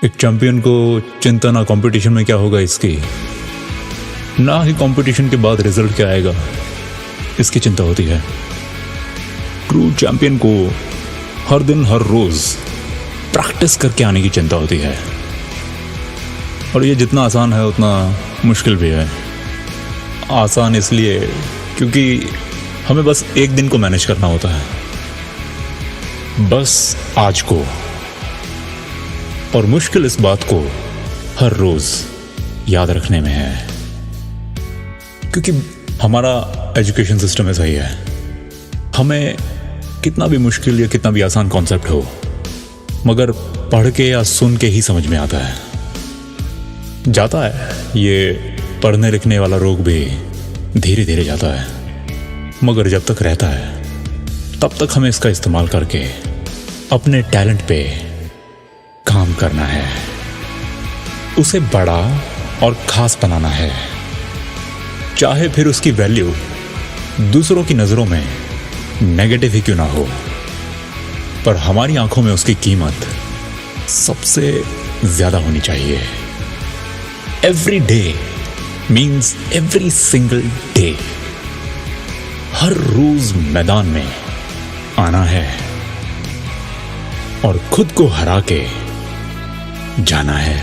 एक चैंपियन को चिंता ना कंपटीशन में क्या होगा इसकी, ना ही कंपटीशन के बाद रिजल्ट क्या आएगा इसकी चिंता होती है। ट्रू चैंपियन को हर दिन हर रोज प्रैक्टिस करके आने की चिंता होती है, और ये जितना आसान है उतना मुश्किल भी है। आसान इसलिए क्योंकि हमें बस एक दिन को मैनेज करना होता है, बस आज को, और मुश्किल इस बात को हर रोज याद रखने में है, क्योंकि हमारा एजुकेशन सिस्टम ऐसा ही है। हमें कितना भी मुश्किल या कितना भी आसान कॉन्सेप्ट हो, मगर पढ़ के या सुन के ही समझ में आता है। जाता है ये पढ़ने लिखने वाला रोग भी धीरे धीरे जाता है, मगर जब तक रहता है तब तक हमें इसका इस्तेमाल करके अपने टैलेंट पे काम करना है, उसे बड़ा और खास बनाना है। चाहे फिर उसकी वैल्यू दूसरों की नजरों में नेगेटिव ही क्यों ना हो, पर हमारी आंखों में उसकी कीमत सबसे ज्यादा होनी चाहिए। Every day means every single day. हर रोज मैदान में आना है और खुद को हरा के जाना है।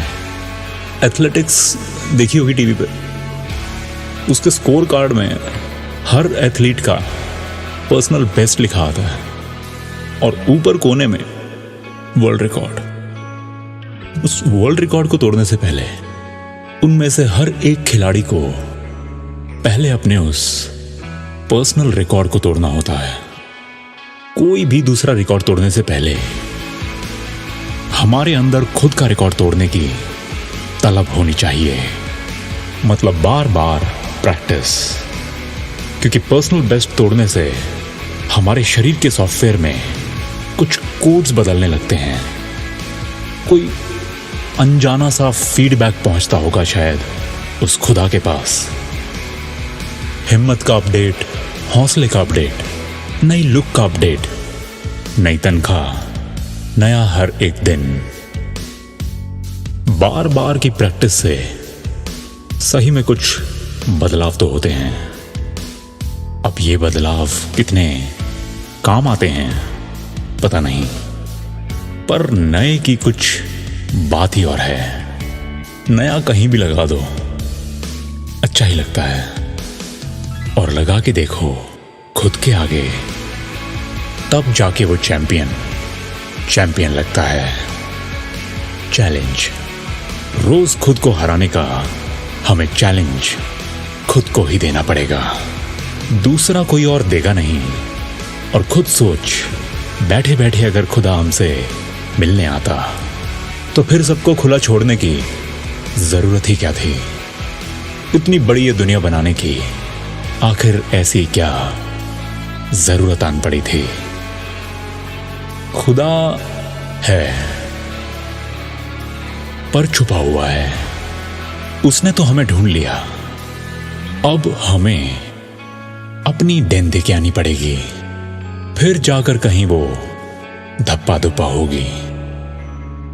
एथलेटिक्स देखी होगी टीवी पे, उसके स्कोर कार्ड में हर एथलीट का पर्सनल बेस्ट लिखा आता है, और ऊपर कोने में वर्ल्ड रिकॉर्ड। उस वर्ल्ड रिकॉर्ड को तोड़ने से पहले उनमें से हर एक खिलाड़ी को पहले अपने उस पर्सनल रिकॉर्ड को तोड़ना होता है। कोई भी दूसरा रिकॉर्ड तोड़ने से पहले हमारे अंदर खुद का रिकॉर्ड तोड़ने की तलब होनी चाहिए, मतलब बार बार प्रैक्टिस। क्योंकि पर्सनल बेस्ट तोड़ने से हमारे शरीर के सॉफ्टवेयर में कुछ कोड्स बदलने लगते हैं। कोई अनजाना सा फीडबैक पहुंचता होगा शायद उस खुदा के पास। हिम्मत का अपडेट, हौसले का अपडेट, नई लुक का अपडेट, नई तनख्वाह, नया हर एक दिन। बार बार की प्रैक्टिस से सही में कुछ बदलाव तो होते हैं। अब ये बदलाव कितने काम आते हैं पता नहीं, पर नए की कुछ बात ही और है। नया कहीं भी लगा दो अच्छा ही लगता है, और लगा के देखो खुद के आगे, तब जाके वो चैंपियन लगता है। चैलेंज, रोज खुद को हराने का हमें चैलेंज खुद को ही देना पड़ेगा, दूसरा कोई और देगा नहीं। और खुद सोच, बैठे बैठे अगर खुदा हमसे मिलने आता तो फिर सबको खुला छोड़ने की जरूरत ही क्या थी। इतनी बड़ी ये दुनिया बनाने की आखिर ऐसी क्या जरूरत आन पड़ी थी। खुदा है पर छुपा हुआ है, उसने तो हमें ढूंढ लिया। अब हमें अपनी डेन दे के आनी पड़ेगी, फिर जाकर कहीं वो धप्पा धुप्पा होगी।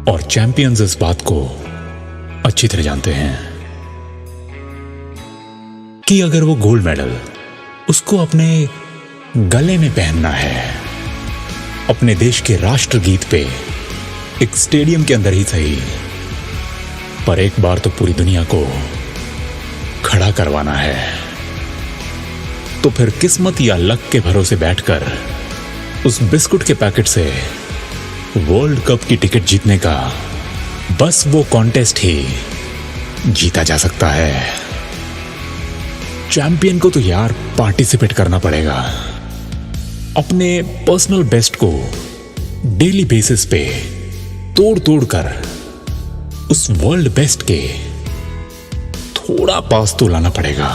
और चैंपियंस इस बात को अच्छी तरह जानते हैं कि अगर वो गोल्ड मेडल उसको अपने गले में पहनना है, अपने देश के राष्ट्रगीत पे एक स्टेडियम के अंदर ही सही, पर एक बार तो पूरी दुनिया को खड़ा करवाना है, तो फिर किस्मत या लक के भरोसे बैठकर उस बिस्कुट के पैकेट से वर्ल्ड कप की टिकट जीतने का बस वो कॉन्टेस्ट ही जीता जा सकता है। चैंपियन को तो यार पार्टिसिपेट करना पड़ेगा, अपने पर्सनल बेस्ट को डेली बेसिस पे तोड़ तोड़ कर उस वर्ल्ड बेस्ट के थोड़ा पास तो लाना पड़ेगा।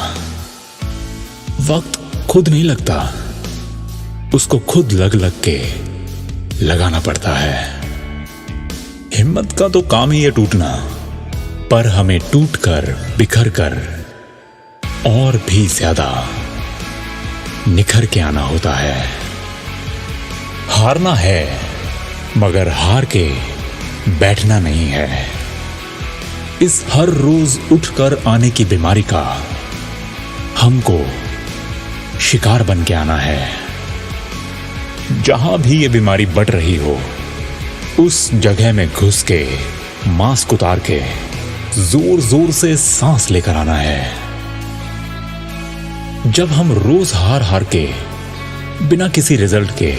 वक्त खुद नहीं लगता, उसको खुद लग लग के लगाना पड़ता है। हिम्मत का तो काम ही है टूटना, पर हमें टूट कर बिखर कर और भी ज्यादा निखर के आना होता है। हारना है मगर हार के बैठना नहीं है। इस हर रोज उठकर आने की बीमारी का हमको शिकार बन के आना है। जहां भी ये बीमारी बढ़ रही हो, उस जगह में घुस के मास्क उतार के जोर जोर से सांस लेकर आना है। जब हम रोज हार हार के बिना किसी रिजल्ट के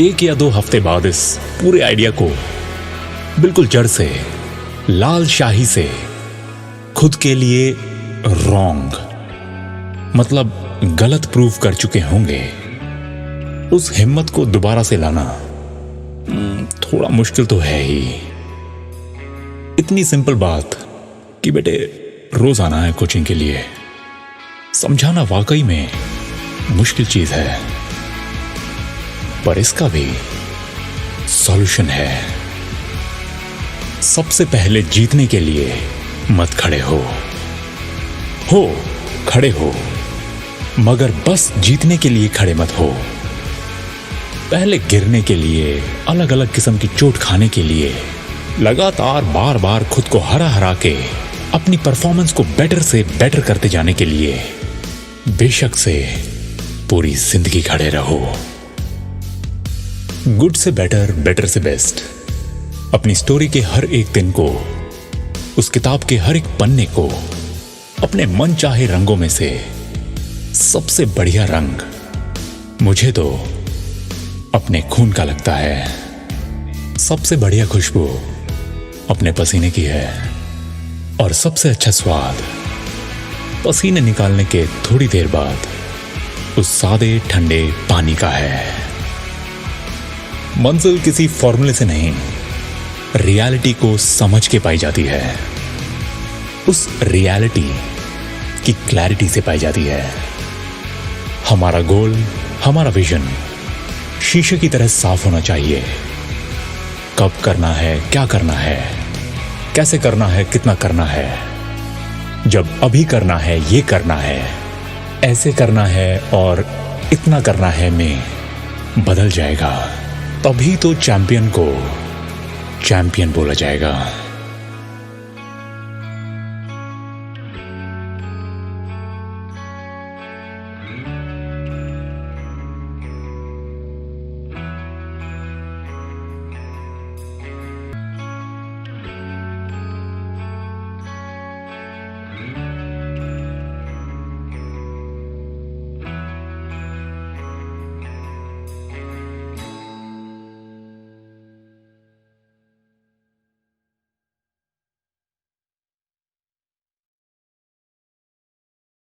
1 या 2 हफ्ते बाद इस पूरे आइडिया को बिल्कुल जड़ से, लाल शाही से खुद के लिए रॉन्ग मतलब गलत प्रूव कर चुके होंगे, उस हिम्मत को दोबारा से लाना थोड़ा मुश्किल तो है ही। इतनी सिंपल बात कि बेटे रोज आना है कोचिंग के लिए, समझाना वाकई में मुश्किल चीज है, पर इसका भी सॉल्यूशन है। सबसे पहले जीतने के लिए मत खड़े हो, खड़े हो, मगर बस जीतने के लिए खड़े मत हो। पहले गिरने के लिए, अलग अलग किस्म की चोट खाने के लिए, लगातार बार बार खुद को हरा हरा के अपनी परफॉर्मेंस को बेटर से बेटर करते जाने के लिए बेशक से पूरी जिंदगी खड़े रहो। गुड से बेटर, बेटर से बेस्ट, अपनी स्टोरी के हर एक दिन को, उस किताब के हर एक पन्ने को अपने मन चाहे रंगों में से सबसे बढ़िया रंग मुझे तो अपने खून का लगता है। सबसे बढ़िया खुशबू अपने पसीने की है और सबसे अच्छा स्वाद पसीने निकालने के थोड़ी देर बाद उस सादे ठंडे पानी का है। मंजिल किसी फॉर्मूले से नहीं, रियलिटी को समझ के पाई जाती है। उस रियलिटी की क्लैरिटी से पाई जाती है। हमारा गोल, हमारा विजन शीशे की तरह साफ होना चाहिए। कब करना है, क्या करना है, कैसे करना है, कितना करना है, जब अभी करना है, ये करना है, ऐसे करना है और इतना करना है में बदल जाएगा। तभी तो चैंपियन को चैंपियन बोला जाएगा।